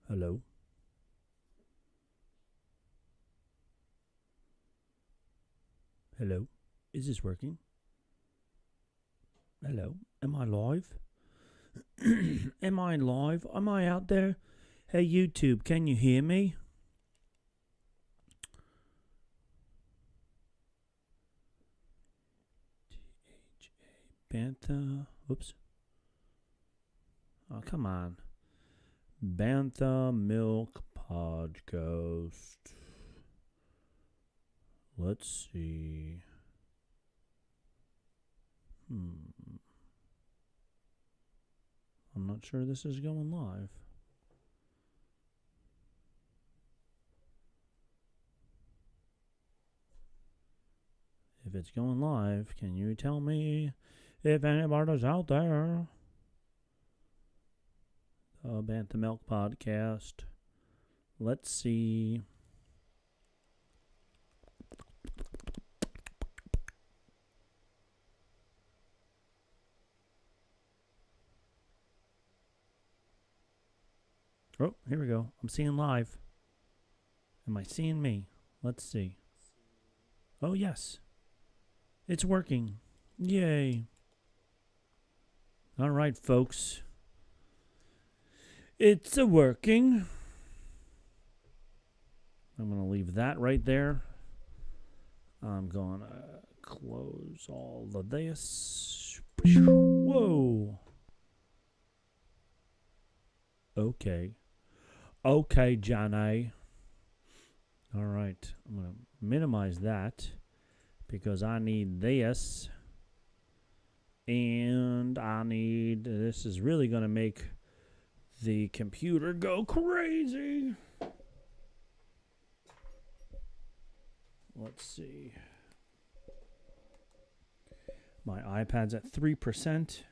Hello? Hello? Is this working? Hello? Am I live? Am I live? Am I out there? Hey, YouTube, can you hear me? Bantha. Whoops. Oh, come on. Bantha Milk Podcast. Let's see. I'm not sure this is going live. If it's going live, can you tell me if anybody's out there? Bantha Milk Podcast. Let's see. Oh, here we go. I'm seeing live. Am I seeing me? Let's see. Oh, yes. It's working. Yay. All right, folks. It's a working. I'm going to leave that right there. I'm going to close all of this. Whoa. Okay. Okay, Johnny. All right. I'm going to minimize that because I need this. And I need... This is really going to make the computer go crazy. Let's see. My iPad's at 3%.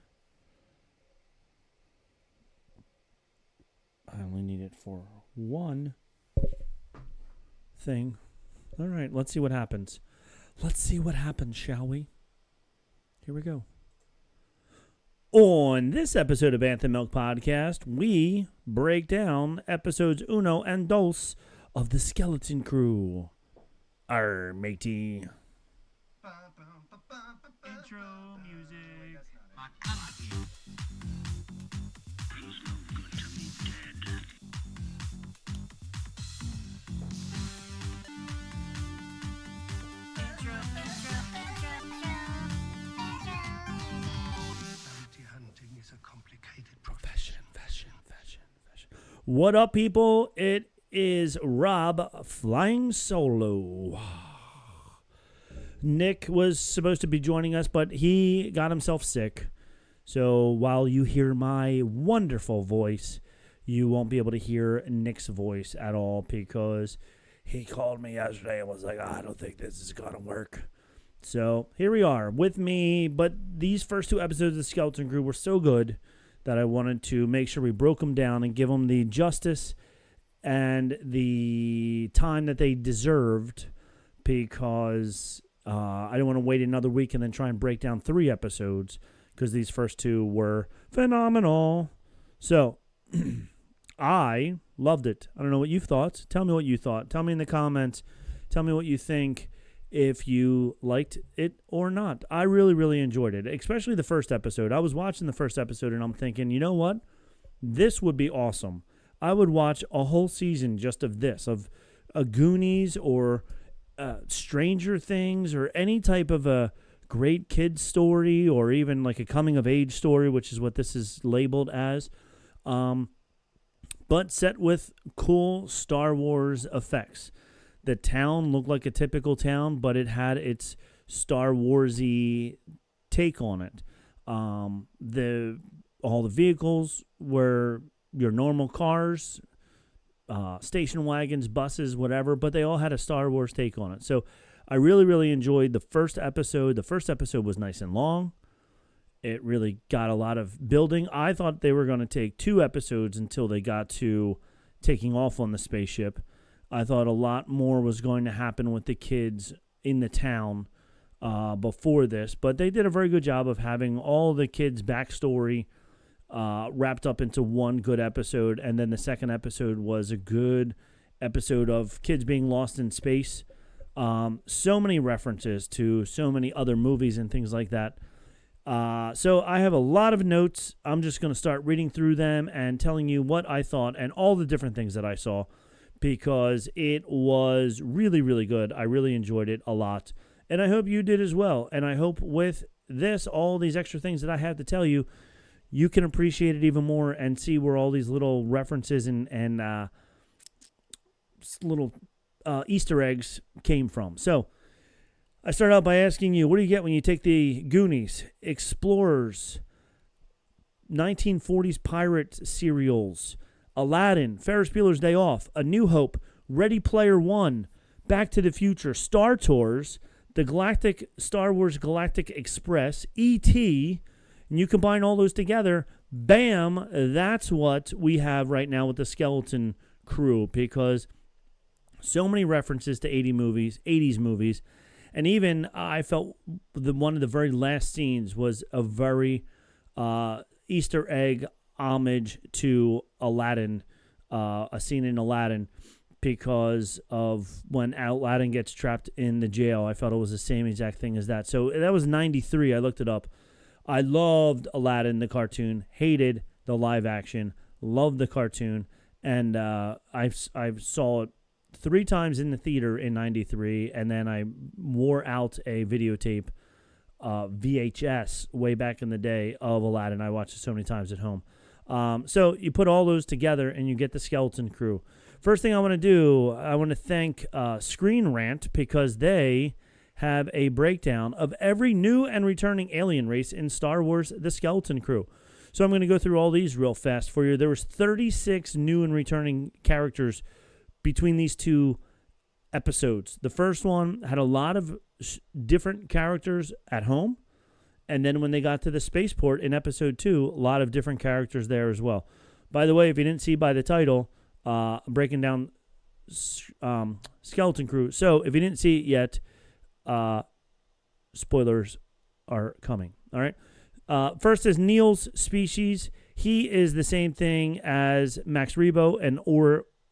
I only need it for one thing. All right, let's see what happens. Let's see what happens, shall we? Here we go. On this episode of Bantha Milk Podcast, we break down episodes uno and dos of The Skeleton Crew. Arr, matey. Intro music. Hunting is a complicated Fashion. What up, people? It is Rob flying solo. Nick was supposed to be joining us, but he got himself sick. So while you hear my wonderful voice, you won't be able to hear Nick's voice at all because he called me yesterday and was like, I don't think this is going to work. So here we are with me, but these first two episodes of the Skeleton Crew were so good that I wanted to make sure we broke them down and give them the justice and the time that they deserved because I don't want to wait another week and then try and break down 3 episodes because these first 2 were phenomenal. So I loved it. I don't know what you thought. Tell me what you thought. Tell me in the comments. Tell me what you think. If you liked it or not. I really, really enjoyed it, especially the first episode. I was watching the first episode and I'm thinking, you know what? This would be awesome. I would watch a whole season just of this, of a Goonies or Stranger Things or any type of a great kid story or even like a coming of age story, which is what this is labeled as. But set with cool Star Wars effects. The town looked like a typical town, but it had its Star Wars-y take on it. All the vehicles were your normal cars, station wagons, buses, whatever, but they all had a Star Wars take on it. So I really, really enjoyed the first episode. The first episode was nice and long. It really got a lot of building. I thought they were going to take 2 episodes until they got to taking off on the spaceship. I thought a lot more was going to happen with the kids in the town before this, but they did a very good job of having all the kids' backstory wrapped up into one good episode. And then the second episode was a good episode of kids being lost in space. So many references to so many other movies and things like that. So I have a lot of notes. I'm just going to start reading through them and telling you what I thought and all the different things that I saw, because it was really, really good. I really enjoyed it a lot. And I hope you did as well. And I hope with this, all these extra things that I have to tell you, you can appreciate it even more and see where all these little references and little Easter eggs came from. So I start out by asking you, what do you get when you take the Goonies, Explorers, 1940s pirate serials, Aladdin, Ferris Bueller's Day Off, A New Hope, Ready Player One, Back to the Future, Star Tours, the Galactic Star Wars Galactic Express, E.T., and you combine all those together, bam, that's what we have right now with the Skeleton Crew, because so many references to 80s movies, and even I felt one of the very last scenes was a very Easter egg homage to Aladdin, a scene in Aladdin, because of when Aladdin gets trapped in the jail. I felt it was the same exact thing as that. So that was 93. I looked it up. I loved Aladdin, the cartoon, hated the live action, loved the cartoon, and I saw it 3 times in the theater in 93, and then I wore out a videotape VHS way back in the day of Aladdin. I watched it so many times at home. So you put all those together and you get the Skeleton Crew. First thing I want to do, I want to thank Screen Rant, because they have a breakdown of every new and returning alien race in Star Wars The Skeleton Crew. So I'm going to go through all these real fast for you. There was 36 new and returning characters between these 2 episodes. The first one had a lot of different characters at home, and then when they got to the spaceport in episode 2, a lot of different characters there as well. By the way, if you didn't see by the title, breaking down Skeleton Crew. So if you didn't see it yet, spoilers are coming. All right. First is Neil's species. He is the same thing as Max Rebo and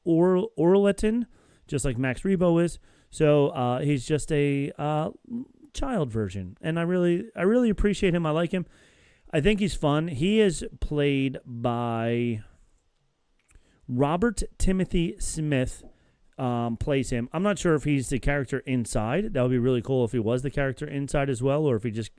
Orleton, just like Max Rebo is. So he's just a child version, and I really appreciate him. I like him. I think he's fun. He is played by Robert Timothy Smith. Plays him. I'm not sure if he's the character inside. That would be really cool if he was the character inside as well, or if he just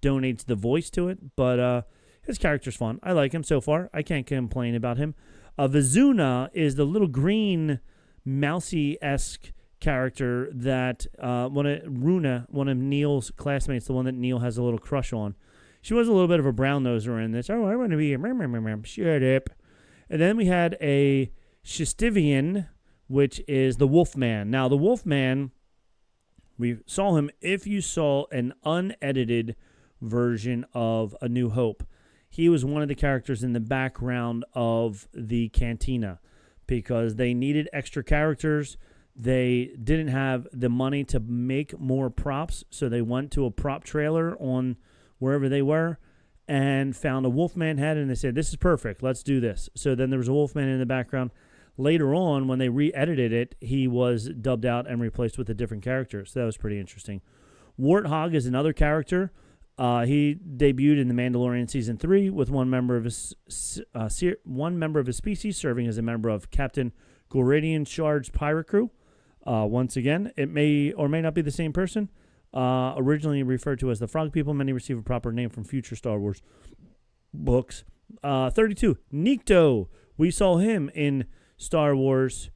donates the voice to it. But his character's fun. I like him so far. I can't complain about him. Vizuna is the little green mousy-esque character that Runa, one of Neil's classmates, the one that Neil has a little crush on. She was a little bit of a brown-noser in this. Oh, I want to be a shut up. And then we had a Shistivian, which is the Wolfman. Now, the Wolfman, we saw him, if you saw an unedited version of A New Hope, he was one of the characters in the background of the cantina, because they needed extra characters. They didn't have the money to make more props, so they went to a prop trailer on wherever they were and found a Wolfman head, and they said, this is perfect, let's do this. So then there was a Wolfman in the background. Later on, when they re-edited it, he was dubbed out and replaced with a different character, so that was pretty interesting. Warthog is another character. He debuted in The Mandalorian Season 3 with one member of his species serving as a member of Captain Goradian Shard's pirate crew. Once again, it may or may not be the same person. Originally referred to as the Frog People, many receive a proper name from future Star Wars books. 32, Nikto. We saw him in Star Wars.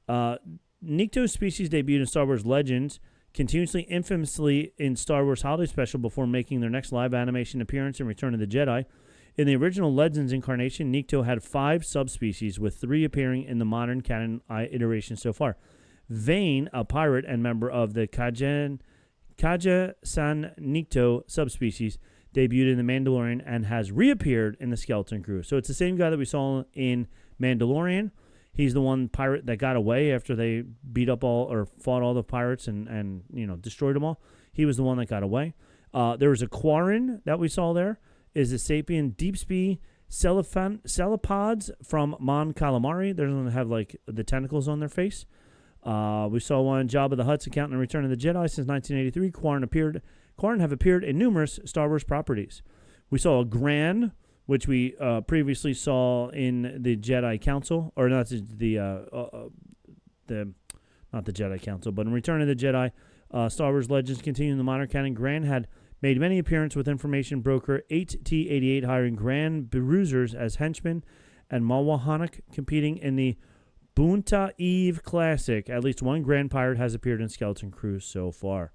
Nikto's species debuted in Star Wars Legends, continuously infamously in Star Wars Holiday Special before making their next live animation appearance in Return of the Jedi. In the original Legends incarnation, Nikto had 5 subspecies, with 3 appearing in the modern canon iteration so far. Vane, a pirate and member of the Kaja San Nikto subspecies, debuted in The Mandalorian and has reappeared in the Skeleton Crew. So it's the same guy that we saw in Mandalorian. He's the one pirate that got away after they beat up all or fought all the pirates and destroyed them all. He was the one that got away. There was a Quarren that we saw there, is the sapient deep speed cephalopods from Mon Calamari. They're going to have like the tentacles on their face. We saw one, Jabba the Hutt's accountant in Return of the Jedi since 1983. Quarren have appeared in numerous Star Wars properties. We saw a Gran, which we previously saw in the Jedi Council, or not not the Jedi Council, but in Return of the Jedi, Star Wars Legends continuing the modern canon. Gran had made many appearances with information broker 8T88 hiring Grand Bruisers as henchmen, and Malwahanak competing in the Bunta Eve Classic. At least one Grand Pirate has appeared in Skeleton Crew so far.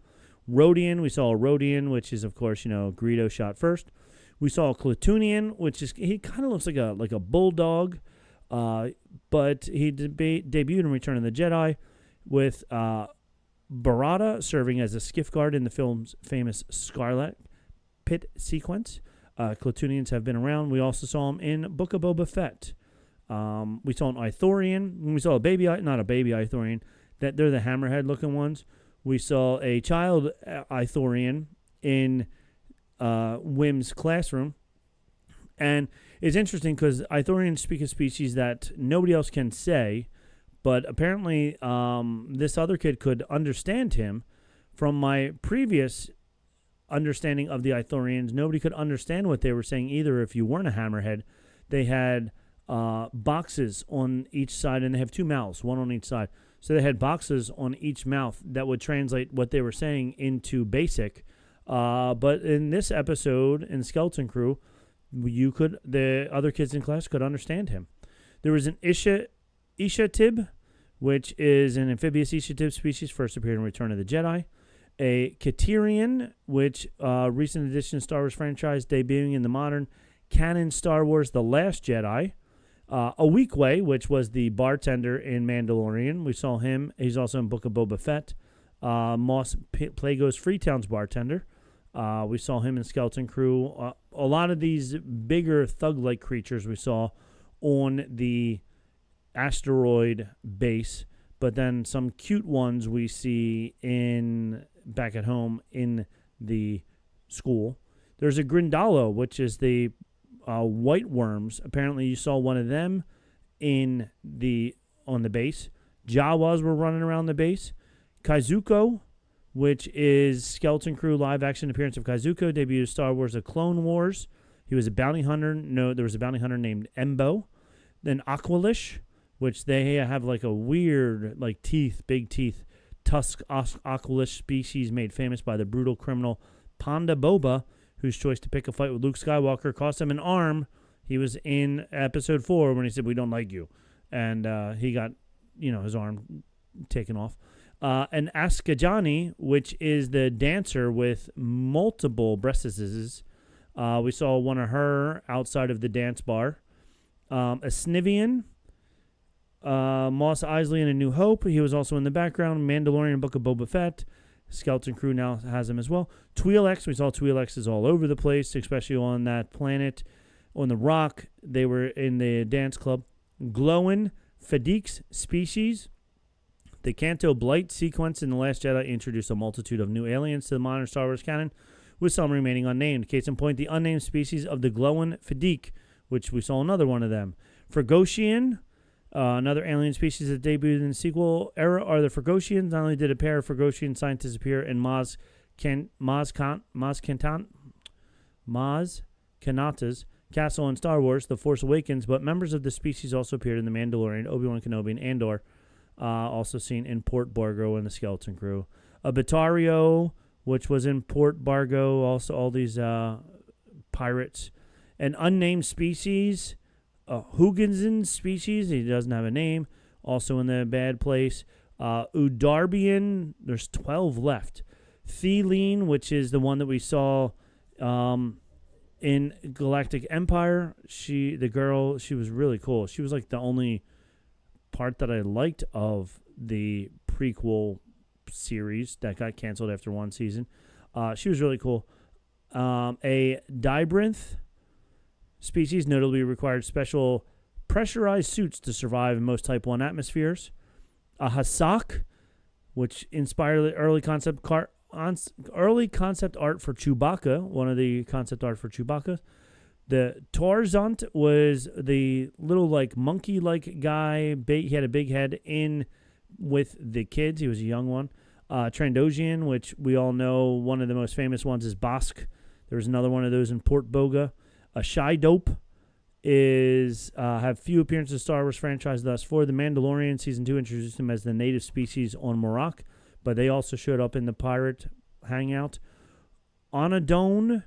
Rodian, we saw a Rodian, which is, of course, Greedo shot first. We saw a Klatooinian, which is, he kind of looks like a bulldog, but he debuted in Return of the Jedi with Barada serving as a skiff guard in the film's famous Scarlet Pit sequence. Klatooinians have been around. We also saw him in Book of Boba Fett. We saw an Ithorian. We saw not a baby Ithorian. They're the hammerhead-looking ones. We saw a child Ithorian in Wim's classroom. And it's interesting because Ithorians speak a species that nobody else can say, but apparently this other kid could understand him. From my previous understanding of the Ithorians, nobody could understand what they were saying either if you weren't a hammerhead. They had boxes on each side, and they have two mouths, one on each side. So they had boxes on each mouth that would translate what they were saying into basic. But in this episode, in Skeleton Crew, the other kids in class could understand him. There was an Ishatib, which is an amphibious Ishatib species, first appeared in Return of the Jedi. A Katerian, which recent addition to Star Wars franchise, debuting in the modern canon Star Wars The Last Jedi. A Weequay, which was the bartender in Mandalorian. We saw him. He's also in Book of Boba Fett. Moss Plago's Freetown's bartender. We saw him in Skeleton Crew. A lot of these bigger thug-like creatures we saw on the asteroid base, but then some cute ones we see back at home in the school. There's a Grindalo, which is the white worms. Apparently you saw one of them on the base. Jawas were running around the base. Kaizuko, which is Skeleton Crew live action appearance of Kaizuko, debuted Star Wars The Clone Wars. He was a bounty hunter. No, there was a bounty hunter named Embo. Then Aqualish, which they have like a weird, like big teeth, tusk Aqualish species made famous by the brutal criminal Ponda Boba, whose choice to pick a fight with Luke Skywalker cost him an arm. He was in episode 4 when he said, "We don't like you." And he got, his arm taken off. And Askajani, which is the dancer with multiple breastises. We saw one of her outside of the dance bar. A Snivian, Mos Eisley in A New Hope. He was also in the background. Mandalorian, Book of Boba Fett. Skeleton Crew now has him as well. Twi'leks, we saw Twi'leks all over the place, especially on that planet. On the rock, they were in the dance club. Glowin, Fadix species. The Canto Blight sequence in The Last Jedi introduced a multitude of new aliens to the modern Star Wars canon, with some remaining unnamed. Case in point, the unnamed species of the Glowin Fadiq, which we saw another one of them. Fragosian, another alien species that debuted in the sequel era, are the Fragosians. Not only did a pair of Fragosian scientists appear in Maz Kanata's castle in Star Wars The Force Awakens, but members of the species also appeared in The Mandalorian, Obi-Wan Kenobi, and Andor, also seen in Port Bargo in the Skeleton Crew. A Batario, which was in Port Bargo, also all these pirates. An unnamed species, Hugensen species, he doesn't have a name, also in the bad place. Udarbian, there's 12 left. Theline, which is the one that we saw in Galactic Empire. She was really cool. She was like the only part that I liked of the prequel series that got canceled after one season. She was really cool. A Dibrinth species notably required special pressurized suits to survive in most Type 1 atmospheres. A Hasak, which inspired the early concept art for Chewbacca, one of the concept art for Chewbacca. The Tarzant was the little like monkey-like guy. He had a big head in with the kids. He was a young one. Trandoshan, which we all know, one of the most famous ones is Bosk. There's another one of those in Port Boga. Shy Dope is have few appearances in the Star Wars franchise thus far. The Mandalorian Season 2 introduced him as the native species on Morocco, but they also showed up in the pirate hangout. Onadone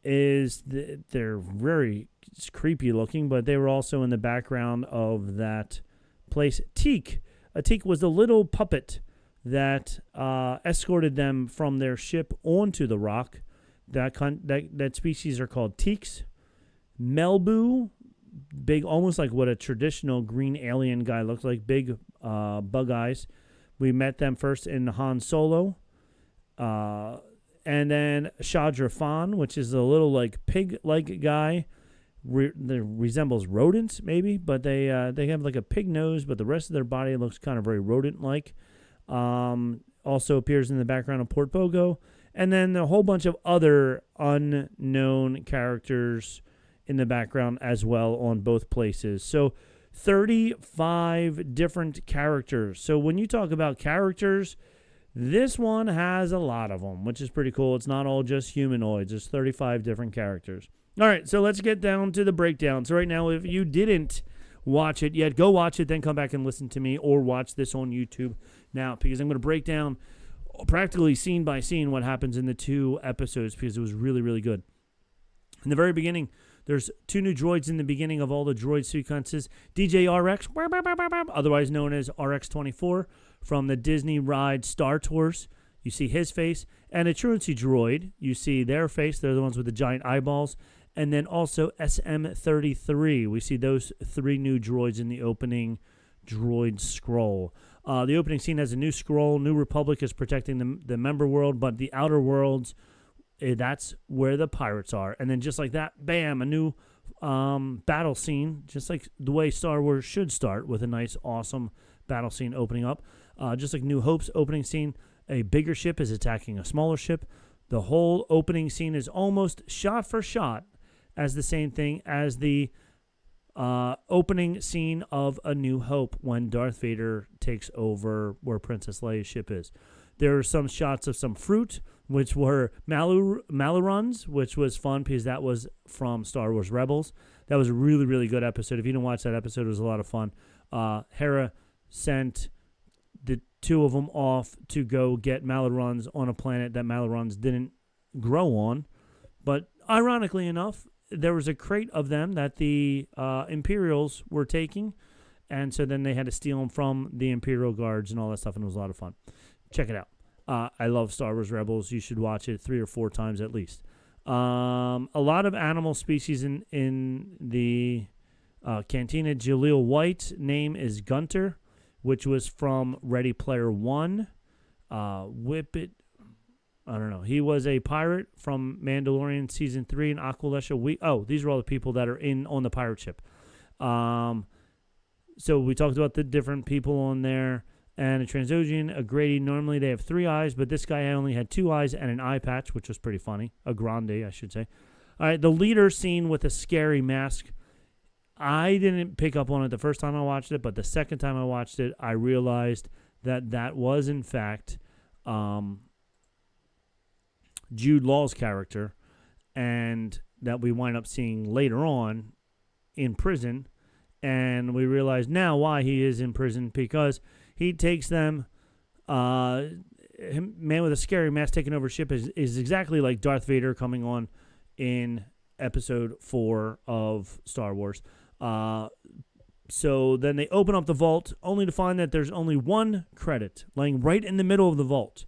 they're very creepy looking, but they were also in the background of that place. Teak. A teak was the little puppet that escorted them from their ship onto the rock. That species are called teaks. Melbu, big, almost like what a traditional green alien guy looks like, big bug eyes. We met them first in Han Solo. And then Shadrafan, which is a little like pig-like guy. That resembles rodents, maybe, but they have like a pig nose, but the rest of their body looks kind of very rodent-like. Also appears in the background of Port Bogo. And then a whole bunch of other unknown characters in the background as well on both places. So 35 different characters. So when you talk about characters, this one has a lot of them, which is pretty cool. It's not all just humanoids. There's 35 different characters. All right, so let's get down to the breakdown. So right now, if you didn't watch it yet, go watch it, then come back and listen to me, or watch this on YouTube now, because I'm going to break down practically scene by scene what happens in the 2 episodes, because it was really, really good. In the very beginning, there's 2 new droids in the beginning of all the droid sequences. DJ RX, otherwise known as RX-24, from the Disney ride Star Tours. You see his face. And a truancy droid, you see their face. They're the ones with the giant eyeballs. And then also SM-33. We see those 3 new droids in the opening droid scroll. The opening scene has a new scroll. New Republic is protecting the member world, but the outer worlds, that's where the pirates are. And then just like that, bam, a new battle scene, just like the way Star Wars should start, with a nice, awesome battle scene opening up. Just like New Hope's opening scene, a bigger ship is attacking a smaller ship. The whole opening scene is almost shot for shot as the same thing as the opening scene of A New Hope, when Darth Vader takes over where Princess Leia's ship is. There are some shots of some fruit, which were Malarons, which was fun because that was from Star Wars Rebels. That was a really, really good episode. If you didn't watch that episode, it was a lot of fun. Hera sent the 2 of them off to go get Malarons on a planet that Malarons didn't grow on. But ironically enough, there was a crate of them that the Imperials were taking, and so then they had to steal them from the Imperial guards and all that stuff, and it was a lot of fun. Check it out. I love Star Wars Rebels. You should watch it 3 or 4 times at least. A lot of animal species in the Cantina. Jaleel White name is Gunter, which was from Ready Player One. Whippet, I don't know. He was a pirate from Mandalorian Season 3 and Aqualesha. These are all the people that are on the pirate ship. So we talked about the different people on there. And a Trandoshan, a Grady, normally they have 3 eyes, but this guy only had 2 eyes and an eye patch, which was pretty funny. A grande, I should say. All right, the leader scene with a scary mask. I didn't pick up on it the first time I watched it, but the second time I watched it, I realized that was, in fact, Jude Law's character, and that we wind up seeing later on in prison. And we realize now why he is in prison, because he takes them, man with a scary mask taking over ship is exactly like Darth Vader coming on in episode 4 of Star Wars. So then they open up the vault, only to find that there's only 1 credit laying right in the middle of the vault.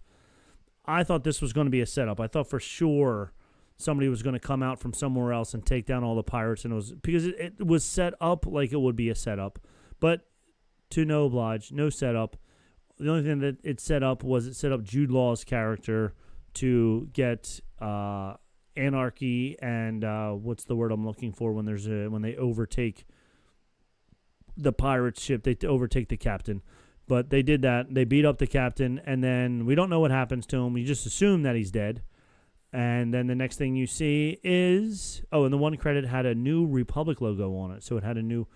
I thought this was going to be a setup. I thought for sure somebody was going to come out from somewhere else and take down all the pirates, and it was set up like it would be a setup. But to no oblige, no setup. The only thing that it set up Jude Law's character to get anarchy and what's the word I'm looking for when they overtake the pirate ship, they overtake the captain. But they did that. They beat up the captain, and then we don't know what happens to him. We just assume that he's dead. And then the next thing you see is, and the one credit had a New Republic logo on it. So it had a new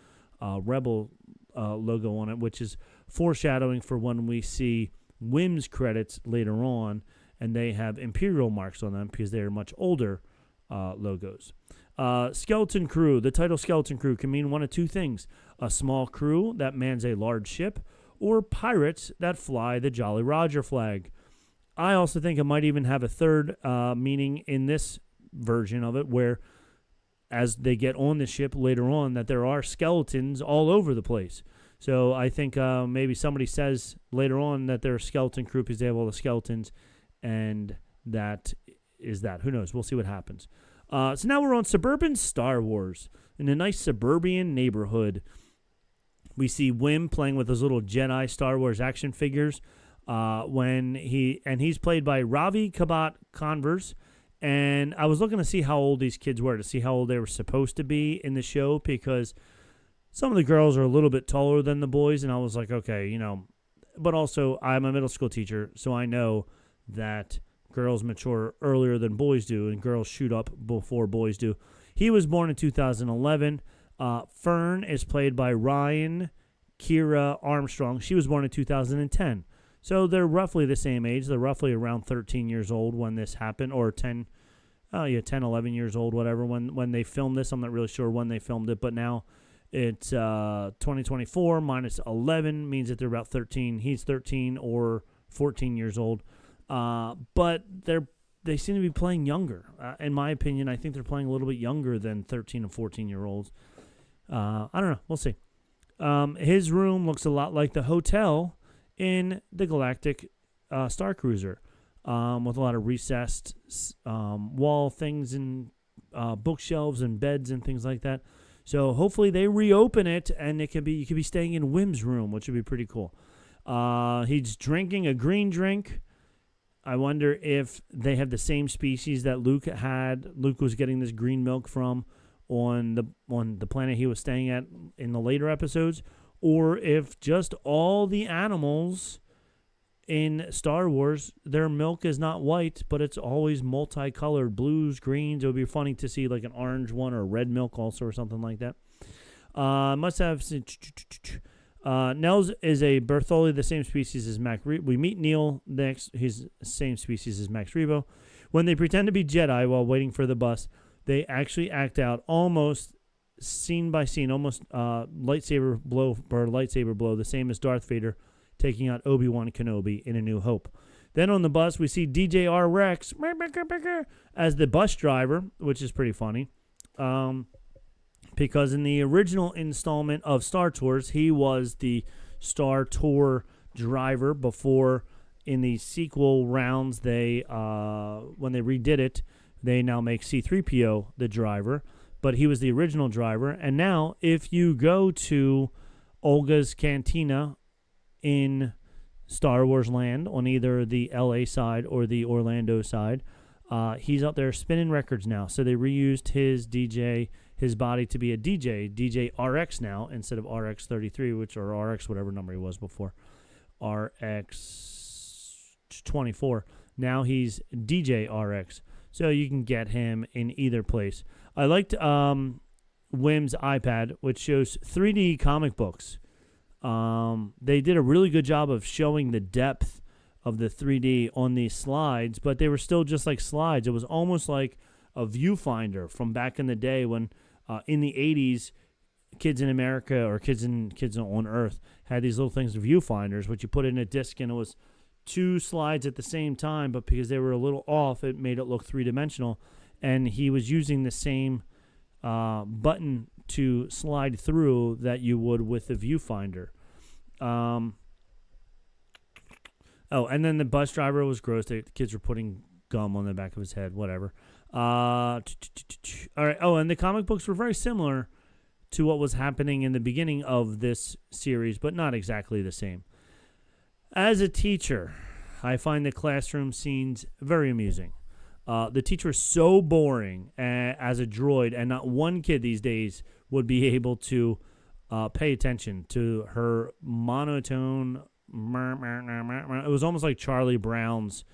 Rebel logo on it, which is foreshadowing for when we see Whim's credits later on, and they have Imperial marks on them because they're much older logos. Skeleton Crew. The title Skeleton Crew can mean one of two things: a small crew that mans a large ship, or pirates that fly the Jolly Roger flag. I also think it might even have a third meaning in this version of it, where as they get on the ship later on, that there are skeletons all over the place. So I think maybe somebody says later on that they're a skeleton crew because they have all the skeletons, and that is that. Who knows? We'll see what happens. So now we're on suburban Star Wars in a nice suburban neighborhood. We see Whim playing with those little Jedi Star Wars action figures. He's played by Ravi Kabat Converse, and I was looking to see how old these kids were, to see how old they were supposed to be in the show, because some of the girls are a little bit taller than the boys, and I was like, okay, but also I'm a middle school teacher, so I know that girls mature earlier than boys do, and girls shoot up before boys do. He was born in 2011. Fern is played by Ryan Kira Armstrong. She was born in 2010. So they're roughly the same age. They're roughly around 13 years old when this happened, or 10, 11 years old, whatever, when they filmed this. I'm not really sure when they filmed it, but now it's 2024 minus 11 means that they're about 13. He's 13 or 14 years old. But they seem to be playing younger. In my opinion, I think they're playing a little bit younger than 13 and 14-year-olds. I don't know. We'll see. His room looks a lot like the hotel in the Galactic Star Cruiser, with a lot of recessed wall things and bookshelves and beds and things like that. So hopefully they reopen it, and you could be staying in Whim's room, which would be pretty cool. He's drinking a green drink. I wonder if they have the same species that Luke had. Luke was getting this green milk from on the planet he was staying at in the later episodes, or if just all the animals in Star Wars, their milk is not white, but it's always multicolored, blues, greens. It would be funny to see like an orange one or red milk also, or something like that. Must have... Nels is a Bertholli, the same species as Mac Rebo. We meet Neil next. He's the same species as Max Rebo. When they pretend to be Jedi while waiting for the bus, they actually act out almost scene by scene, almost lightsaber blow for lightsaber blow, the same as Darth Vader taking out Obi-Wan Kenobi in A New Hope. Then on the bus, we see DJ Rex as the bus driver, which is pretty funny. Because in the original installment of Star Tours, he was the Star Tour driver before. In the sequel rounds, they when they redid it, they now make C-3PO the driver, but he was the original driver. And now, if you go to Olga's Cantina in Star Wars Land on either the LA side or the Orlando side, he's out there spinning records now. So they reused his body to be a DJ RX now instead of RX-33, which or RX whatever number he was before, RX-24. Now he's DJ RX, so you can get him in either place. I liked Whim's iPad, which shows 3D comic books. They did a really good job of showing the depth of the 3D on these slides, but they were still just like slides. It was almost like a viewfinder from back in the day when in the 80s, kids in America or kids on Earth had these little things, viewfinders, which you put in a disc, and it was two slides at the same time, but because they were a little off, it made it look three-dimensional. And he was using the same button to slide through that you would with the viewfinder. And then the bus driver was gross. The kids were putting gum on the back of his head, whatever. All right. Oh, and the comic books were very similar to what was happening in the beginning of this series, but not exactly the same. As a teacher, I find the classroom scenes very amusing. The teacher is so boring as a droid, and not one kid these days would be able to pay attention to her monotone. It was almost like Charlie Brown's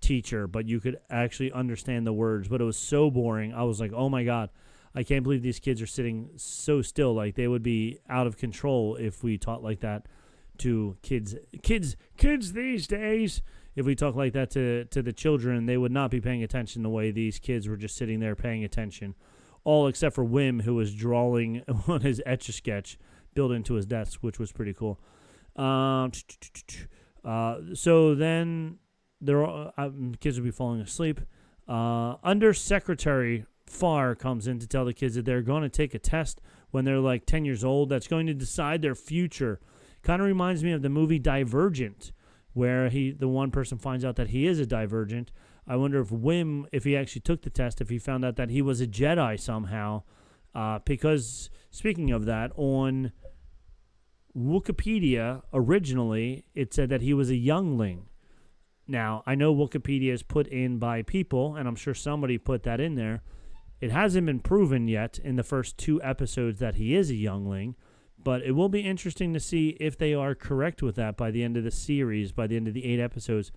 teacher, but you could actually understand the words. But it was so boring. I was like, oh my God, I can't believe these kids are sitting so still. Like, they would be out of control if we taught like that to kids these days. If we talk like that to the children, they would not be paying attention the way these kids were just sitting there paying attention. All except for Wim, who was drawing on his Etch-a-Sketch built into his desk, which was pretty cool. So then kids would be falling asleep. Undersecretary Farr comes in to tell the kids that they're going to take a test when they're like 10 years old that's going to decide their future. Kind of reminds me of the movie Divergent, where the one person finds out that he is a Divergent. I wonder if Wim, if he actually took the test, if he found out that he was a Jedi somehow. Because, speaking of that, on Wikipedia, originally, it said that he was a youngling. Now, I know Wikipedia is put in by people, and I'm sure somebody put that in there. It hasn't been proven yet in the first 2 episodes that he is a youngling, but it will be interesting to see if they are correct with that by the end of the series, by the end of the 8 episodes.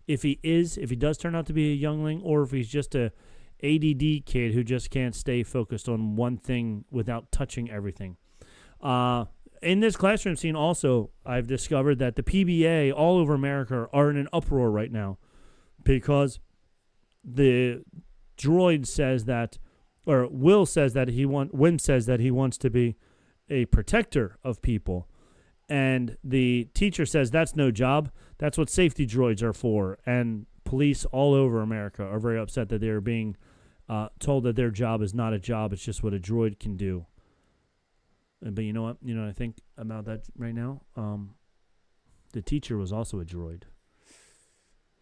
If he does turn out to be a youngling, or if he's just a ADD kid who just can't stay focused on one thing without touching everything. In this classroom scene also, I've discovered that the PBA all over America are in an uproar right now because the droid says that, or Wim says that he wants to be a protector of people. And the teacher says that's no job. That's what safety droids are for. And police all over America are very upset that they are being told that their job is not a job. It's just what a droid can do. But you know what? You know what I think about that right now? The teacher was also a droid.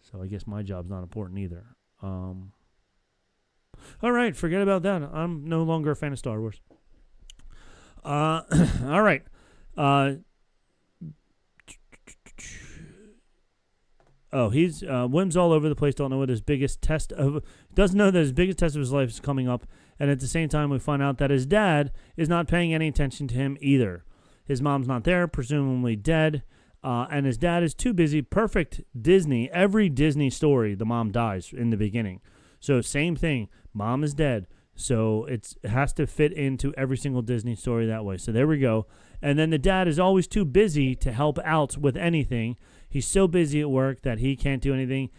So I guess my job's not important either. All right, forget about that. I'm no longer a fan of Star Wars. All right. Wim's all over the place. Doesn't know that his biggest test of his life is coming up, and at the same time, we find out that his dad is not paying any attention to him either. His mom's not there, presumably dead, and his dad is too busy. Perfect Disney. Every Disney story, the mom dies in the beginning. So same thing. Mom is dead. So it has to fit into every single Disney story that way. So there we go. And then the dad is always too busy to help out with anything. He's so busy at work that he can't do anything.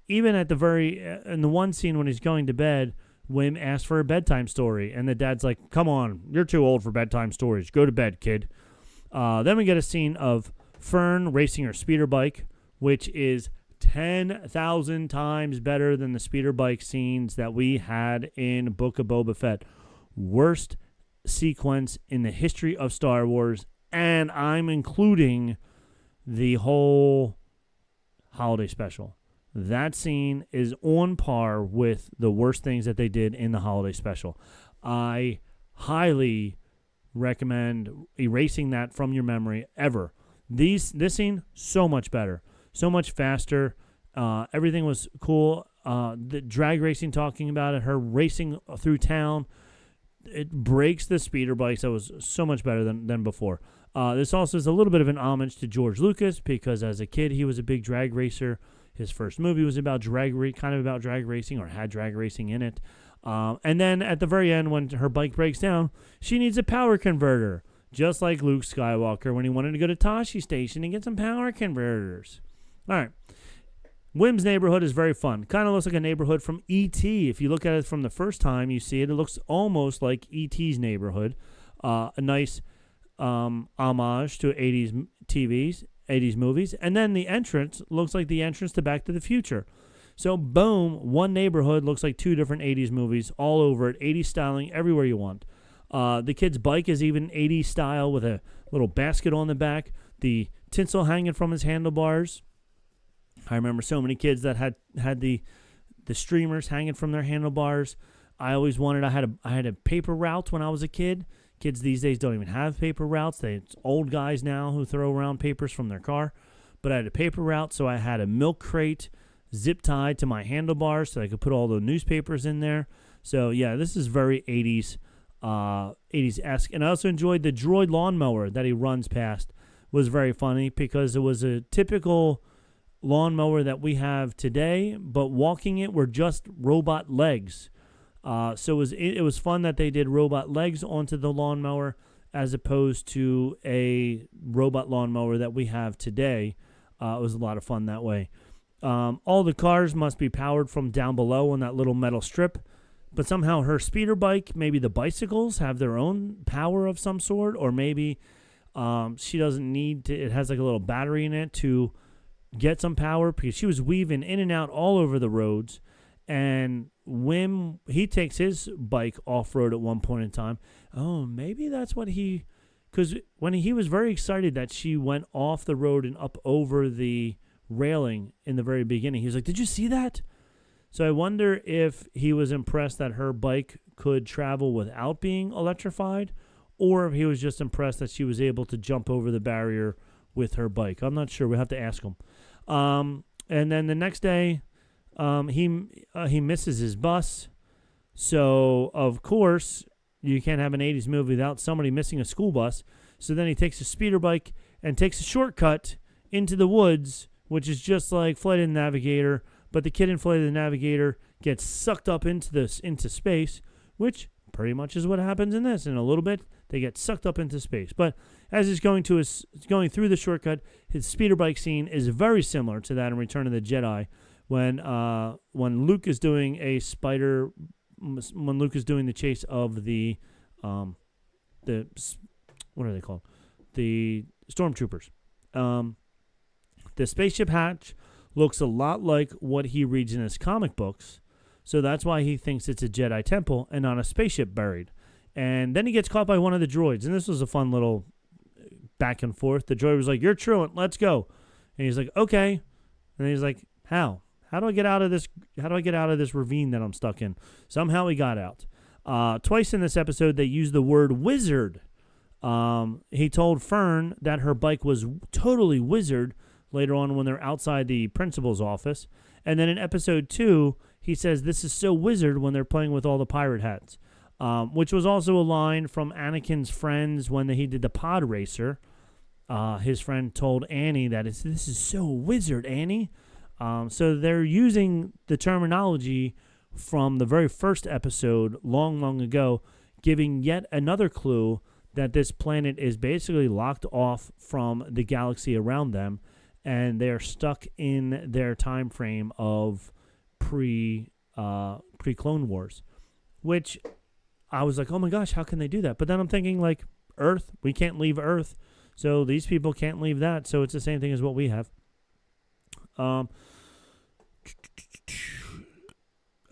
Even at in the one scene when he's going to bed, Wim asks for a bedtime story. And the dad's like, come on, you're too old for bedtime stories. Go to bed, kid. Then we get a scene of Fern racing her speeder bike, which is 10,000 times better than the speeder bike scenes that we had in Book of Boba Fett. Worst sequence in the history of Star Wars, and I'm including the whole holiday special. That scene is on par with the worst things that they did in the holiday special. I highly recommend erasing that from your memory ever. This scene, so much better. So much faster. Everything was cool. The drag racing, talking about it, her racing through town, it breaks the speeder bikes. That was so much better than before. This also is a little bit of an homage to George Lucas, because as a kid he was a big drag racer. His first movie was about drag racing, or had drag racing in it. And then at the very end, when her bike breaks down, she needs a power converter, just like Luke Skywalker when he wanted to go to Tosche Station and get some power converters. All right. Wim's neighborhood is very fun. Kind of looks like a neighborhood from E.T. If you look at it from the first time you see it, it looks almost like E.T.'s neighborhood. A nice homage to 80s movies. And then the entrance looks like the entrance to Back to the Future. So, boom, one neighborhood looks like 2 different 80s movies all over it. 80s styling everywhere you want. The kid's bike is even 80s style with a little basket on the back. The tinsel hanging from his handlebars. I remember so many kids that had the streamers hanging from their handlebars. I always wanted. I had a paper route when I was a kid. Kids these days don't even have paper routes. It's old guys now who throw around papers from their car. But I had a paper route, so I had a milk crate zip tied to my handlebars so I could put all the newspapers in there. So yeah, this is very 80s-esque. And I also enjoyed the droid lawnmower that he runs past. Was very funny because it was a typical lawnmower that we have today, but walking it were just robot legs. So it was fun that they did robot legs onto the lawnmower as opposed to a robot lawnmower that we have today. It was a lot of fun that way. All the cars must be powered from down below on that little metal strip, but somehow her speeder bike, maybe the bicycles have their own power of some sort, or maybe she doesn't need to, it has like a little battery in it to get some power, because she was weaving in and out all over the roads. And when he takes his bike off-road at one point in time, maybe that's what because when he was very excited that she went off the road and up over the railing in the very beginning, he was like, did you see that? So I wonder if he was impressed that her bike could travel without being electrified, or if he was just impressed that she was able to jump over the barrier with her bike. I'm not sure. We'll have to ask him. And then the next day, he misses his bus. So, of course, you can't have an 80s movie without somebody missing a school bus. So then he takes a speeder bike and takes a shortcut into the woods, which is just like Flight of the Navigator. But the kid in Flight of the Navigator gets sucked up into space, which pretty much is what happens in this. In a little bit, they get sucked up into space. But as he's going through the shortcut, his speeder bike scene is very similar to that in Return of the Jedi, when Luke is doing the chase of the what are they called? The stormtroopers. The spaceship hatch looks a lot like what he reads in his comic books, so that's why he thinks it's a Jedi temple and not a spaceship buried. And then he gets caught by one of the droids, and this was a fun little back and forth. The droid was like, "You're truant, let's go," and he's like, "Okay," and he's like, "How? How do I get out of this? How do I get out of this ravine that I'm stuck in?" Somehow he got out. Twice in this episode, they used the word wizard. He told Fern that her bike was totally wizard later on when they're outside the principal's office. And then in episode 2, he says this is so wizard when they're playing with all the pirate hats, which was also a line from Anakin's friends when he did the pod racer. His friend told Annie that this is so wizard, Annie. So they're using the terminology from the very first episode long, long ago, giving yet another clue that this planet is basically locked off from the galaxy around them, and they're stuck in their time frame of pre-Clone Wars, which I was like, oh my gosh, how can they do that? But then I'm thinking, like, Earth, we can't leave Earth, so these people can't leave that, so it's the same thing as what we have.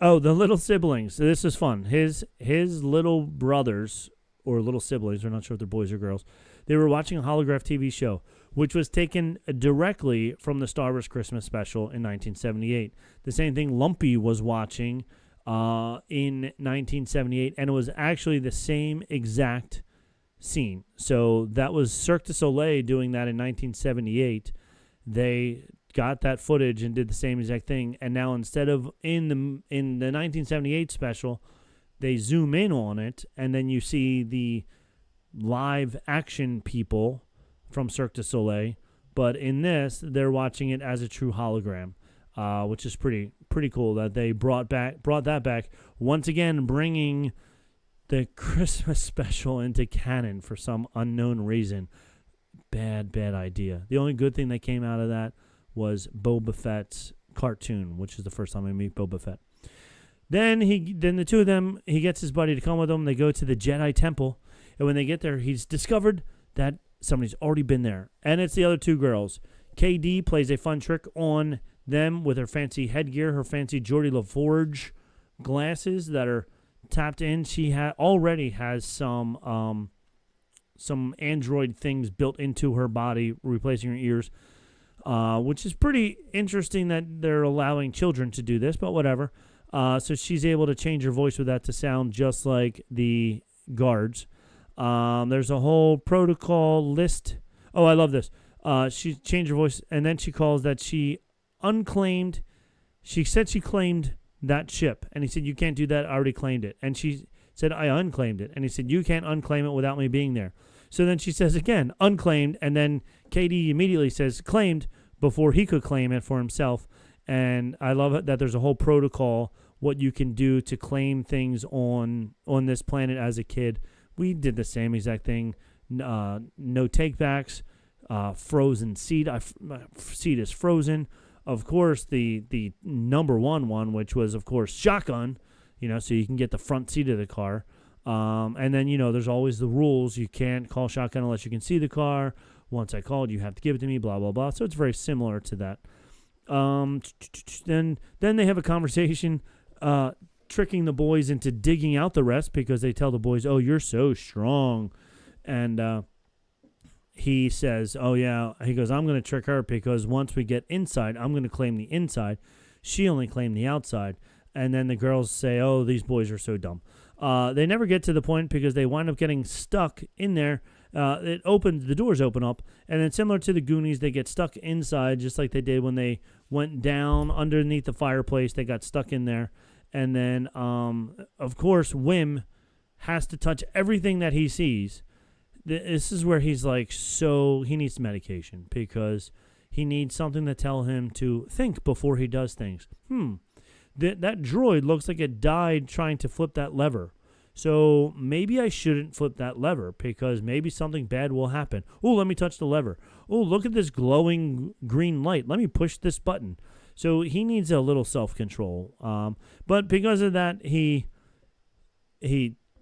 The little siblings. This is fun. His little brothers, or little siblings, we're not sure if they're boys or girls, they were watching a holograph TV show, which was taken directly from the Star Wars Christmas special in 1978. The same thing Lumpy was watching in 1978, and it was actually the same exact scene. So that was Cirque du Soleil doing that in 1978. They got that footage and did the same exact thing, and now instead of in the 1978 special, they zoom in on it, and then you see the live action people from Cirque du Soleil. But in this, they're watching it as a true hologram, which is pretty cool that they brought that back once again, bringing the Christmas special into canon for some unknown reason. Bad idea. The only good thing that came out of that was Boba Fett's cartoon, which is the first time I meet Boba Fett. Then the two of them, he gets his buddy to come with him. They go to the Jedi Temple, and when they get there, he's discovered that somebody's already been there, and it's the other two girls. KD plays a fun trick on them with her fancy headgear, her fancy Geordie LaForge glasses that are tapped in. She already has some android things built into her body, replacing her ears, which is pretty interesting that they're allowing children to do this, but whatever. So she's able to change her voice with that to sound just like the guards. There's a whole protocol list. Oh, I love this. She changed her voice, and then she calls that she unclaimed. She said she claimed that ship, and he said, you can't do that, I already claimed it. And she said, I unclaimed it. And he said, you can't unclaim it without me being there. So then she says again, unclaimed, and then KD immediately says, claimed, before he could claim it for himself. And I love it that there's a whole protocol what you can do to claim things on this planet as a kid. We did the same exact thing. No takebacks, frozen seed. Seed is frozen. Of course, the number one, which was, of course, shotgun, so you can get the front seat of the car. And then, there's always the rules. You can't call shotgun unless you can see the car. Once I called, you have to give it to me, blah, blah, blah. So it's very similar to that. Then they have a conversation, tricking the boys into digging out the rest because they tell the boys, oh, you're so strong. And he says, oh, yeah. He goes, I'm going to trick her because once we get inside, I'm going to claim the inside. She only claimed the outside. And then the girls say, oh, these boys are so dumb. They never get to the point because they wind up getting stuck in there. The doors open up, and then similar to the Goonies, they get stuck inside just like they did when they went down underneath the fireplace. They got stuck in there. And then, of course, Wim has to touch everything that he sees. This is where he's like, so he needs medication because he needs something to tell him to think before he does things. That droid looks like it died trying to flip that lever. So maybe I shouldn't flip that lever because maybe something bad will happen. Oh, let me touch the lever. Oh, look at this glowing green light. Let me push this button. So he needs a little self-control. But because of that, he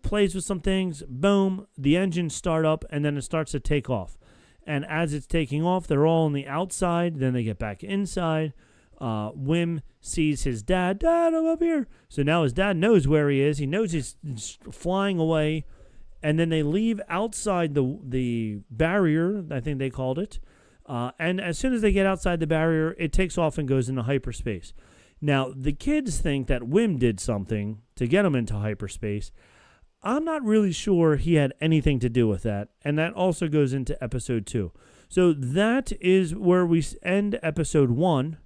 plays with some things. Boom, the engines start up, and then it starts to take off. And as it's taking off, they're all on the outside. Then they get back inside. Wim sees his dad. Dad, I'm up here. So now his dad knows where he is. He knows he's flying away. And then they leave outside the barrier, I think they called it. And as soon as they get outside the barrier, it takes off and goes into hyperspace. Now, the kids think that Wim did something to get him into hyperspace. I'm not really sure he had anything to do with that. And that also goes into episode 2. So that is where we end episode 1.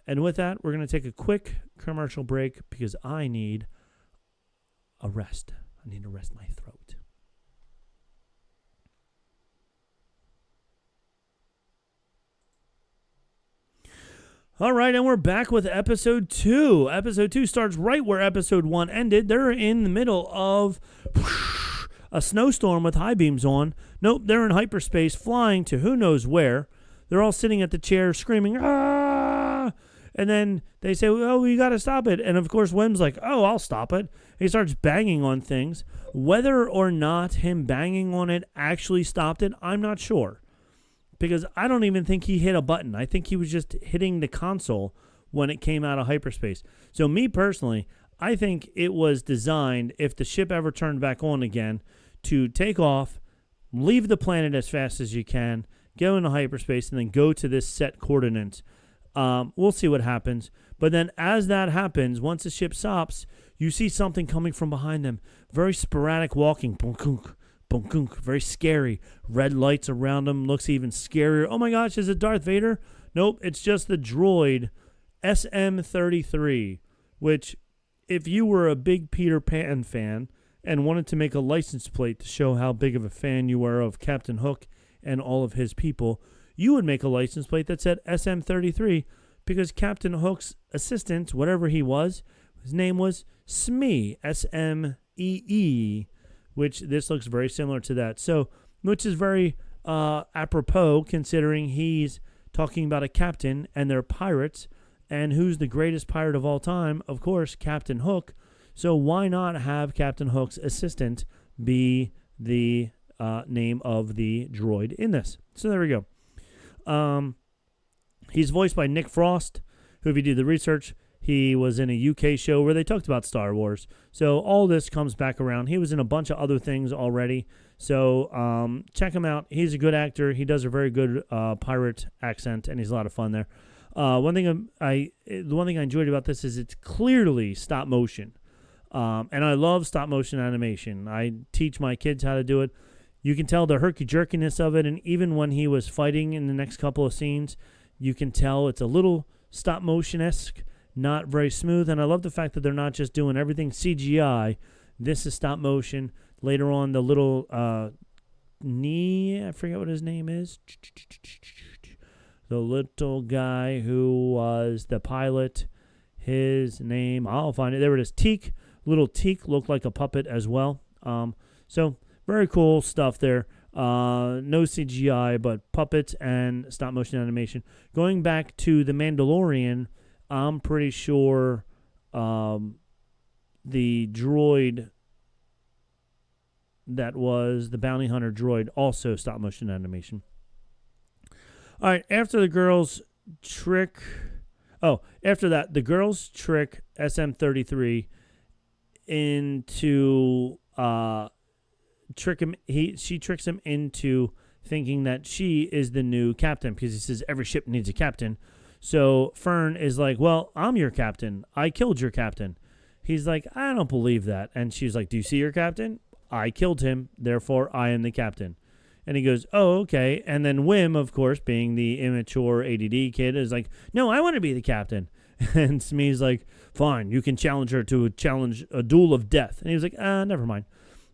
And with that, we're going to take a quick commercial break because I need a rest. I need to rest my throat. All right, and we're back with episode 2. Episode 2 starts right where episode 1 ended. They're in the middle of a snowstorm with high beams on. Nope, they're in hyperspace flying to who knows where. They're all sitting at the chair screaming, ah! And then they say, oh, you got to stop it. And, of course, Wim's like, oh, I'll stop it. He starts banging on things. Whether or not him banging on it actually stopped it, I'm not sure. Because I don't even think he hit a button. I think he was just hitting the console when it came out of hyperspace. So me personally, I think it was designed, if the ship ever turned back on again, to take off, leave the planet as fast as you can, go into hyperspace, and then go to this set coordinates. We'll see what happens. But then as that happens, once the ship stops, you see something coming from behind them. Very sporadic walking. Boom-kunk, boom-kunk. Very scary. Red lights around them. Looks even scarier. Oh my gosh, is it Darth Vader? Nope, it's just the droid SM-33, which if you were a big Peter Pan fan and wanted to make a license plate to show how big of a fan you were of Captain Hook and all of his people, you would make a license plate that said SM-33 because Captain Hook's assistant, whatever he was, his name was Smee, S-M-E-E, which this looks very similar to that. So, which is very apropos considering he's talking about a captain and they're pirates. And who's the greatest pirate of all time? Of course, Captain Hook. So why not have Captain Hook's assistant be the name of the droid in this? So there we go. He's voiced by Nick Frost, who, if you do the research, he was in a UK show where they talked about Star Wars. So all this comes back around. He was in a bunch of other things already. So check him out. He's a good actor. He does a very good pirate accent, and he's a lot of fun there. The one thing I enjoyed about this is it's clearly stop motion. And I love stop motion animation. I teach my kids how to do it. You can tell the herky-jerkiness of it, and even when he was fighting in the next couple of scenes, you can tell it's a little stop-motion-esque, not very smooth, and I love the fact that they're not just doing everything CGI. This is stop-motion. Later on, the little I forget what his name is. The little guy who was the pilot. His name, I'll find it. There it is. Teak. Little Teak looked like a puppet as well. So very cool stuff there. No CGI, but puppets and stop motion animation. Going back to The Mandalorian, I'm pretty sure the droid that was the bounty hunter droid also stop motion animation. All right, after the girls trick... Oh, after that, the girls trick SM-33 into... trick him. She tricks him into thinking that she is the new captain because he says every ship needs a captain. So Fern is like, well, I'm your captain. I killed your captain. He's like, I don't believe that. And she's like, do you see your captain? I killed him. Therefore, I am the captain. And he goes, oh, okay. And then Wim, of course, being the immature ADD kid, is like, no, I want to be the captain. And Smee's like, fine, you can challenge her to a duel of death. And he was like, never mind.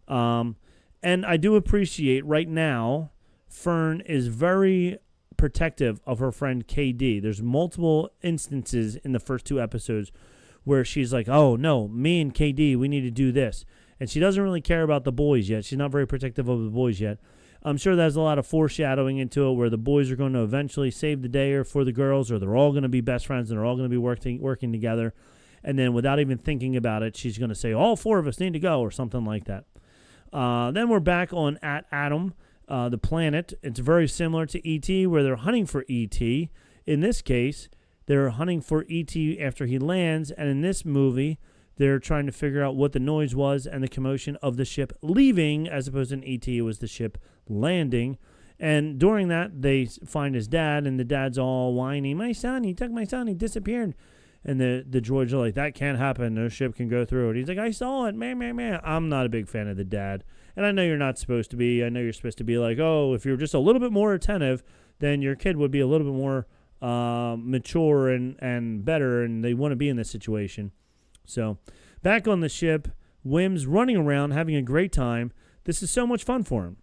And I do appreciate right now, Fern is very protective of her friend KD. There's multiple instances in the first 2 episodes where she's like, oh, no, me and KD, we need to do this. And she doesn't really care about the boys yet. She's not very protective of the boys yet. I'm sure there's a lot of foreshadowing into it where the boys are going to eventually save the day or for the girls, or they're all going to be best friends and they're all going to be working together. And then without even thinking about it, she's going to say, all 4 of us need to go, or something like that. Then we're back on at Adam, the planet. It's very similar to E.T., where they're hunting for E.T. In this case, they're hunting for E.T. after he lands, and in this movie, they're trying to figure out what the noise was and the commotion of the ship leaving, as opposed to in E.T., it was the ship landing. And during that, they find his dad, and the dad's all whiny, my son, he took my son, he disappeared. And the droids are like, that can't happen. No ship can go through it. He's like, I saw it. Man. I'm not a big fan of the dad. And I know you're not supposed to be. I know you're supposed to be like, oh, if you're just a little bit more attentive, then your kid would be a little bit more mature and better, and they want to be in this situation. So back on the ship, Wim's running around, having a great time. This is so much fun for him.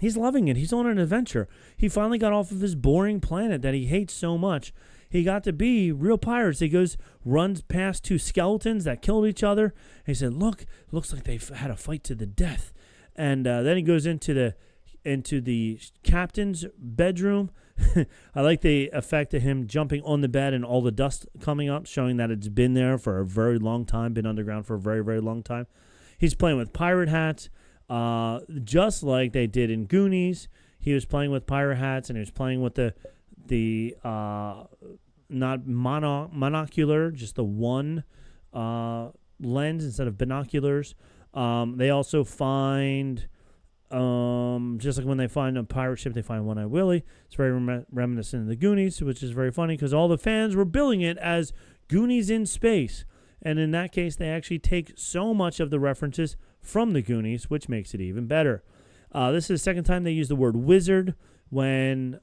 He's loving it. He's on an adventure. He finally got off of his boring planet that he hates so much. He got to be real pirates. He runs past 2 skeletons that killed each other. He said, look, looks like they've had a fight to the death. And then he goes into the captain's bedroom. I like the effect of him jumping on the bed and all the dust coming up, showing that it's been there for a very long time, been underground for a very, very long time. He's playing with pirate hats, just like they did in Goonies. He was playing with pirate hats, and he was playing with the not monocular, just the one lens instead of binoculars. They also find, just like when they find a pirate ship, they find One-Eye Willie. It's very reminiscent of the Goonies, which is very funny because all the fans were billing it as Goonies in space. And in that case, they actually take so much of the references from the Goonies, which makes it even better. This is the second time they use the word wizard when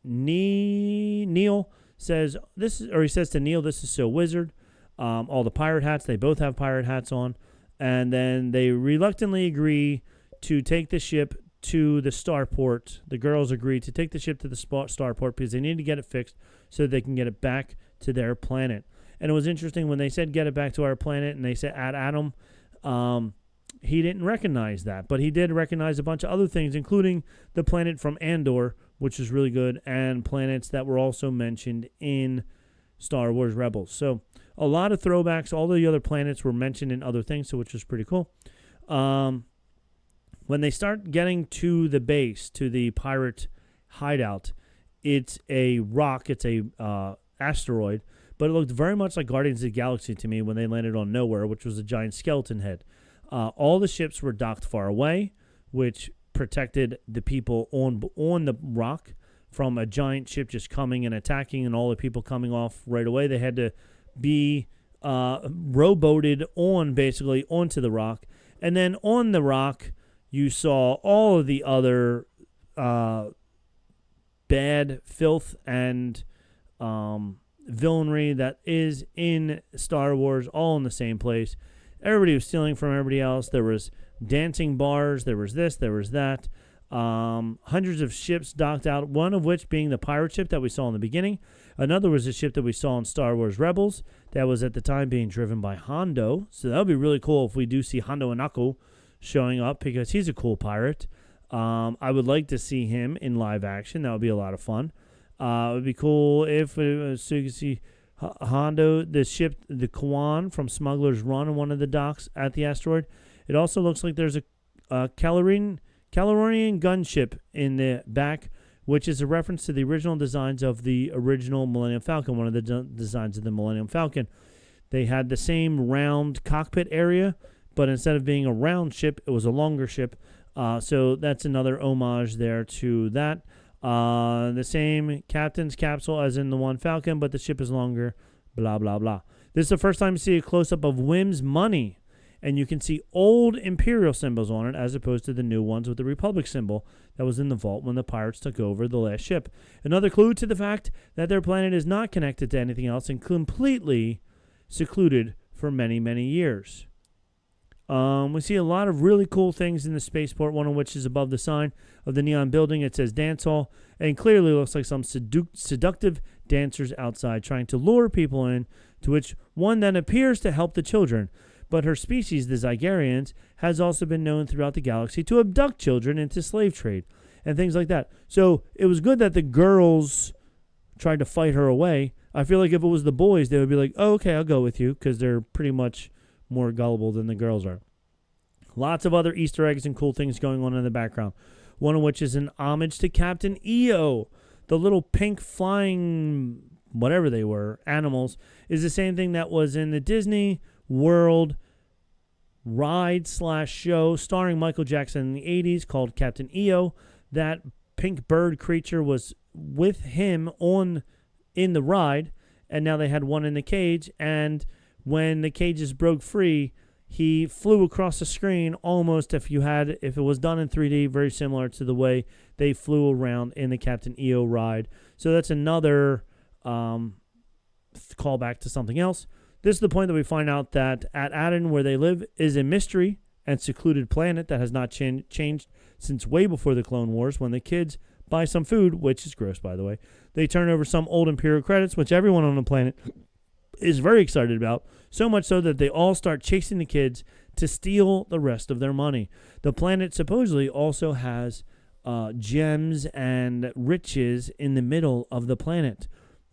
Neil says this is, or he says to Neil, "This is so wizard." All the pirate hats, they both have pirate hats on, and then they reluctantly agree to take the ship to the starport. The girls agree to take the ship to the starport because they need to get it fixed so they can get it back to their planet. And it was interesting when they said get it back to our planet, and they said at Adam. He didn't recognize that, but he did recognize a bunch of other things, including the planet from Andor, which is really good, and planets that were also mentioned in Star Wars Rebels. So a lot of throwbacks. All the other planets were mentioned in other things, so which was pretty cool. When they start getting to the base, to the pirate hideout, it's a rock. It's a asteroid, but it looked very much like Guardians of the Galaxy to me when they landed on Nowhere, which was a giant skeleton head. All the ships were docked far away, which protected the people on the rock from a giant ship just coming and attacking, and all the people coming off right away. They had to be rowboated on, basically, onto the rock. And then on the rock, you saw all of the other bad filth and villainry that is in Star Wars, all in the same place. Everybody was stealing from everybody else. There was dancing bars. There was this. There was that. Hundreds of ships docked out, one of which being the pirate ship that we saw in the beginning. Another was a ship that we saw in Star Wars Rebels that was at the time being driven by Hondo. So that would be really cool if we do see Hondo Ohnaka showing up because he's a cool pirate. I would like to see him in live action. That would be a lot of fun. It would be cool if so you can see Hondo, the ship, the Kwan from Smuggler's Run on one of the docks at the asteroid. It also looks like there's a Calorian gunship in the back, which is a reference to the original designs of the original Millennium Falcon, one of the designs of the Millennium Falcon. They had the same round cockpit area, but instead of being a round ship, it was a longer ship. So that's another homage there to that. The same captain's capsule as in the one Falcon, but the ship is longer, blah, blah, blah. This is the first time you see a close-up of Wim's money, and you can see old Imperial symbols on it as opposed to the new ones with the Republic symbol that was in the vault when the pirates took over the last ship. Another clue to the fact that their planet is not connected to anything else and completely secluded for many, many years. We see a lot of really cool things in the spaceport, one of which is above the sign of the neon building. It says dance hall, and clearly looks like some seductive dancers outside trying to lure people in, to which one then appears to help the children. But her species, the Zygarians, has also been known throughout the galaxy to abduct children into slave trade and things like that. So it was good that the girls tried to fight her away. I feel like if it was the boys, they would be like, oh, okay, I'll go with you, because they're pretty much more gullible than the girls are. Lots of other Easter eggs and cool things going on in the background, one of which is an homage to Captain EO. The little pink flying, whatever they were, animals, is the same thing that was in the Disney World ride/show starring Michael Jackson in the 80s called Captain EO. That pink bird creature was with him in the ride, and now they had one in the cage, and when the cages broke free, he flew across the screen almost if it was done in 3D, very similar to the way they flew around in the Captain EO ride. So that's another callback to something else. This is the point that we find out that at Aden, where they live, is a mystery and secluded planet that has not changed since way before the Clone Wars, when the kids buy some food, which is gross, by the way. They turn over some old Imperial credits, which everyone on the planet is very excited about, so much so that they all start chasing the kids to steal the rest of their money. The planet supposedly also has gems and riches in the middle of the planet,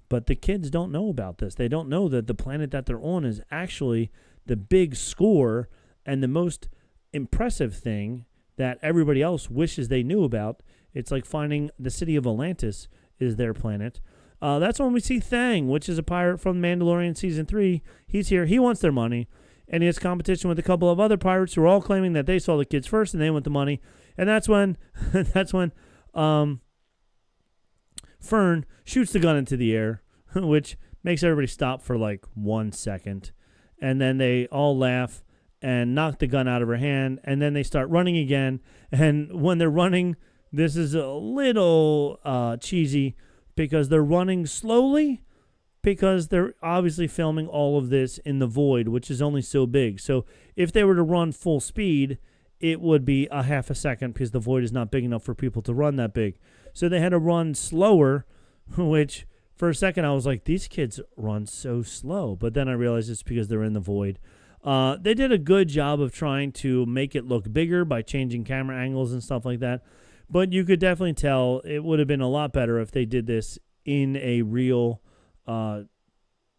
but the kids don't know about this. They don't know that the planet that they're on is actually the big score and the most impressive thing that everybody else wishes they knew about. It's like finding the city of Atlantis is their planet. That's when we see Thang, which is a pirate from Mandalorian Season 3. He's here. He wants their money, and he has competition with a couple of other pirates who are all claiming that they saw the kids first and they want the money. And that's when Fern shoots the gun into the air, which makes everybody stop for like 1 second. And then they all laugh and knock the gun out of her hand, and then they start running again. And when they're running, this is a little cheesy, because they're running slowly, because they're obviously filming all of this in the void, which is only so big. So if they were to run full speed, it would be a half a second, because the void is not big enough for people to run that big. So they had to run slower, which for a second I was like, these kids run so slow. But then I realized it's because they're in the void. They did a good job of trying to make it look bigger by changing camera angles and stuff like that. But you could definitely tell it would have been a lot better if they did this in a real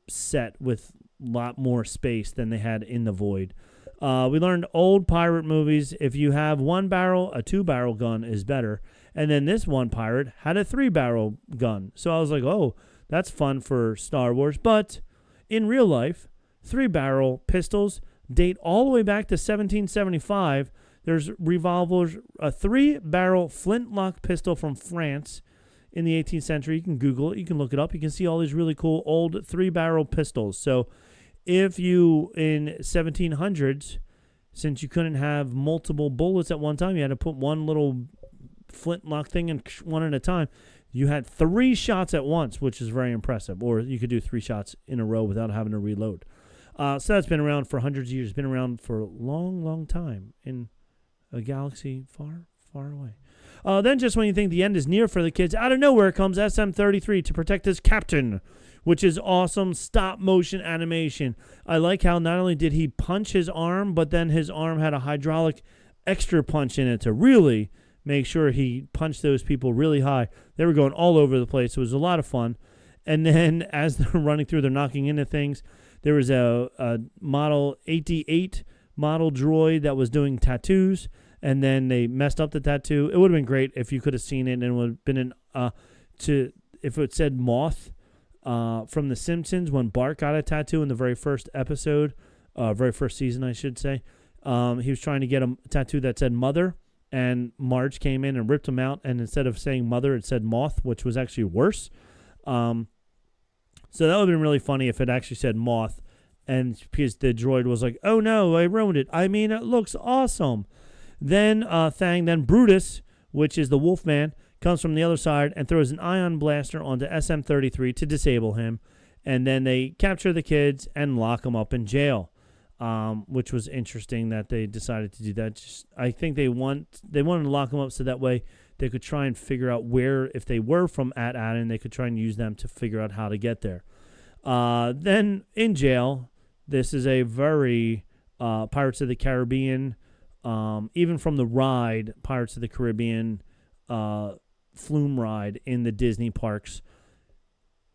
set with a lot more space than they had in the void. We learned old pirate movies, if you have one barrel, a 2-barrel gun is better. And then this one pirate had a 3-barrel gun. So I was like, oh, that's fun for Star Wars. But in real life, 3-barrel pistols date all the way back to 1775. There's revolvers, a 3-barrel flintlock pistol from France in the 18th century. You can Google it. You can look it up. You can see all these really cool old 3-barrel pistols. So if you, in 1700s, since you couldn't have multiple bullets at one time, you had to put one little flintlock thing in one at a time. You had 3 shots at once, which is very impressive. Or you could do 3 shots in a row without having to reload. So that's been around for hundreds of years. Been around for a long, long time in a galaxy far, far away. Then just when you think the end is near for the kids, out of nowhere comes SM-33 to protect his captain, which is awesome stop motion animation. I like how not only did he punch his arm, but then his arm had a hydraulic extra punch in it to really make sure he punched those people really high. They were going all over the place. It was a lot of fun. And then as they're running through, they're knocking into things. There was a Model 88 model droid that was doing tattoos, and then they messed up the tattoo. It would have been great if you could have seen it, and it would have been if it said Moth from The Simpsons when Bart got a tattoo in the very first episode, very first season, I should say. He was trying to get a tattoo that said Mother, and Marge came in and ripped him out, and instead of saying Mother, it said Moth, which was actually worse. So that would have been really funny if it actually said Moth, and because the droid was like, oh no, I ruined it. I mean, it looks awesome. Then Brutus, which is the Wolfman, comes from the other side and throws an ion blaster onto SM-33 to disable him, and then they capture the kids and lock them up in jail, which was interesting that they decided to do that. I think they wanted to lock them up so that way they could try and figure out where, if they were from At-Aden, they could try and use them to figure out how to get there. Then in jail, this is a very Pirates of the Caribbean, even from the ride, Pirates of the Caribbean flume ride in the Disney parks.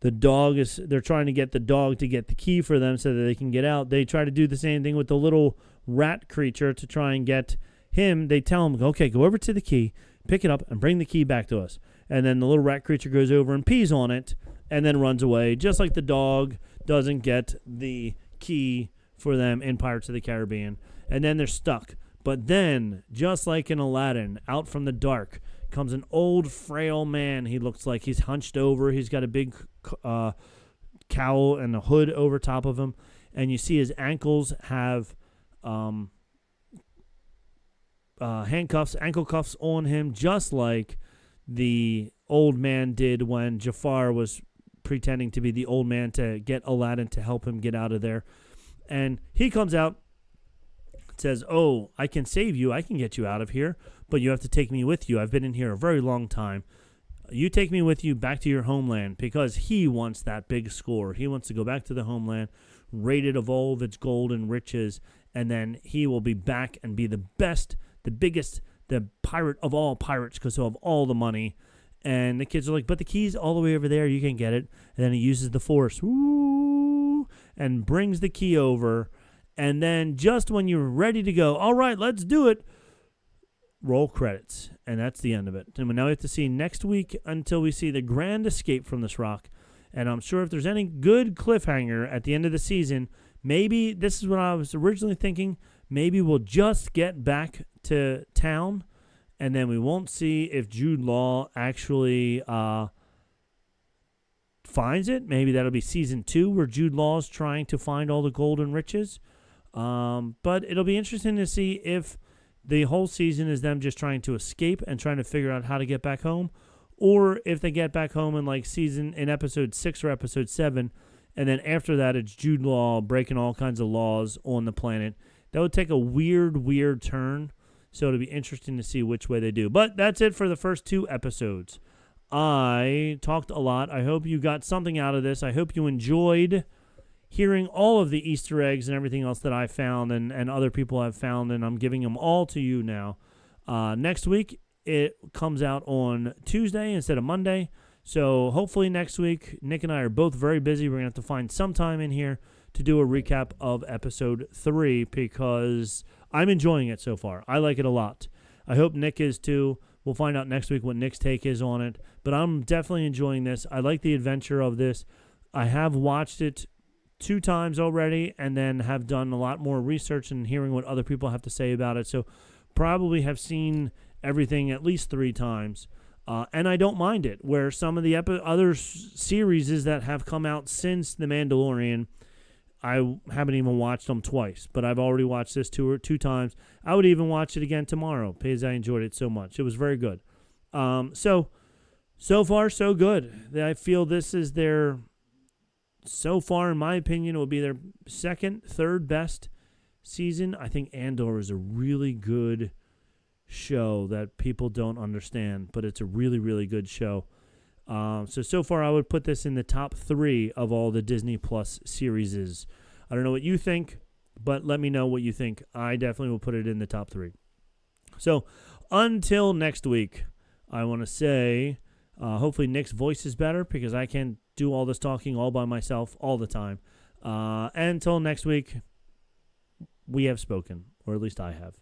They're trying to get the dog to get the key for them so that they can get out. They try to do the same thing with the little rat creature to try and get him. They tell him, okay, go over to the key, pick it up, and bring the key back to us. And then the little rat creature goes over and pees on it and then runs away, just like the dog doesn't get the key for them in Pirates of the Caribbean. And then they're stuck. But then, just like in Aladdin, out from the dark comes an old, frail man. He looks like he's hunched over. He's got a big cowl and a hood over top of him. And you see his ankles have ankle cuffs on him, just like the old man did when Jafar was pretending to be the old man to get Aladdin to help him get out of there. And he comes out, says, oh, I can save you. I can get you out of here, but you have to take me with you. I've been in here a very long time. You take me with you back to your homeland, because he wants that big score. He wants to go back to the homeland, raid it of all of its gold and riches, and then he will be back and be the best, the biggest, the pirate of all pirates, because he'll have all the money. And the kids are like, but the key's all the way over there. You can get it. And then he uses the force, woo, and brings the key over. And then just when you're ready to go, all right, let's do it, roll credits. And that's the end of it. And now we have to see next week until we see the grand escape from this rock. And I'm sure if there's any good cliffhanger at the end of the season, maybe this is what I was originally thinking. Maybe we'll just get back to town, and then we won't see if Jude Law actually finds it. Maybe that'll be season 2 where Jude Law's trying to find all the gold and riches. But it'll be interesting to see if the whole season is them just trying to escape and trying to figure out how to get back home, or if they get back home in episode 6 or episode 7, and then after that it's Jude Law breaking all kinds of laws on the planet. That would take a weird turn, so it'll be interesting to see which way they do. But that's it for the first 2 episodes. I talked a lot. I hope you got something out of this. I hope you enjoyed hearing all of the Easter eggs and everything else that I found and other people have found, and I'm giving them all to you now. Next week, it comes out on Tuesday instead of Monday. So hopefully next week, Nick and I are both very busy. We're going to have to find some time in here to do a recap of episode 3 because I'm enjoying it so far. I like it a lot. I hope Nick is too. We'll find out next week what Nick's take is on it. But I'm definitely enjoying this. I like the adventure of this. I have watched it 2 times already and then have done a lot more research and hearing what other people have to say about it. So probably have seen everything at least 3 times. And I don't mind it, where some of the other series that have come out since The Mandalorian, I haven't even watched them twice, but I've already watched this 2 times. I would even watch it again tomorrow because I enjoyed it so much. It was very good. So far, so good. I feel this is their, so far, in my opinion, it will be their second, third best season. I think Andor is a really good show that people don't understand, but it's a really, really good show. So far, I would put this in the top 3 of all the Disney Plus series. I don't know what you think, but let me know what you think. I definitely will put it in the top 3. So until next week, I want to say hopefully Nick's voice is better because I can't do all this talking all by myself all the time. Until next week, we have spoken, or at least I have.